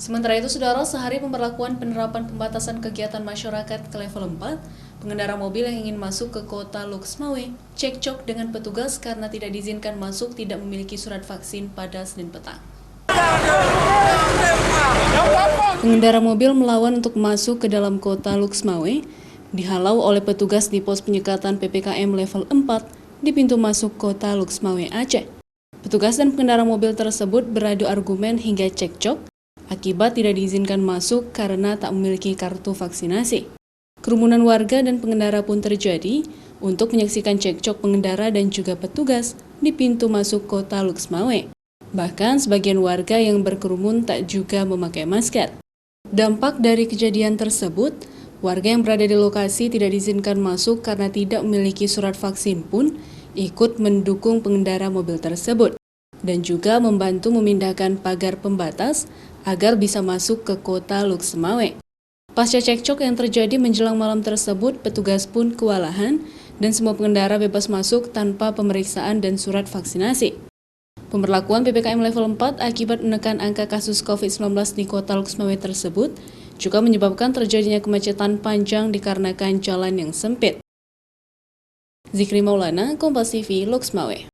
Sementara itu, saudara, sehari pemberlakuan penerapan pembatasan kegiatan masyarakat ke level 4, pengendara mobil yang ingin masuk ke kota Loksmawe cekcok dengan petugas karena tidak diizinkan masuk tidak memiliki surat vaksin pada Senin petang. Pengendara mobil melawan untuk masuk ke dalam kota Loksmawe, dihalau oleh petugas di pos penyekatan PPKM level 4 di pintu masuk kota Loksmawe, Aceh. Petugas dan pengendara mobil tersebut beradu argumen hingga cekcok akibat tidak diizinkan masuk karena tak memiliki kartu vaksinasi. Kerumunan warga dan pengendara pun terjadi untuk menyaksikan cekcok pengendara dan juga petugas di pintu masuk kota Loksmawe. Bahkan sebagian warga yang berkerumun tak juga memakai masker. Dampak dari kejadian tersebut, warga yang berada di lokasi tidak diizinkan masuk karena tidak memiliki surat vaksin pun ikut mendukung pengendara mobil tersebut dan juga membantu memindahkan pagar pembatas agar bisa masuk ke kota Loksmawe. Pasca cekcok yang terjadi menjelang malam tersebut, petugas pun kewalahan dan semua pengendara bebas masuk tanpa pemeriksaan dan surat vaksinasi. Pemberlakuan PPKM level 4 akibat menekan angka kasus COVID-19 di kota Loksmawe tersebut juga menyebabkan terjadinya kemacetan panjang dikarenakan jalan yang sempit. Zikri Maulana, Kompas TV, Loksmawe.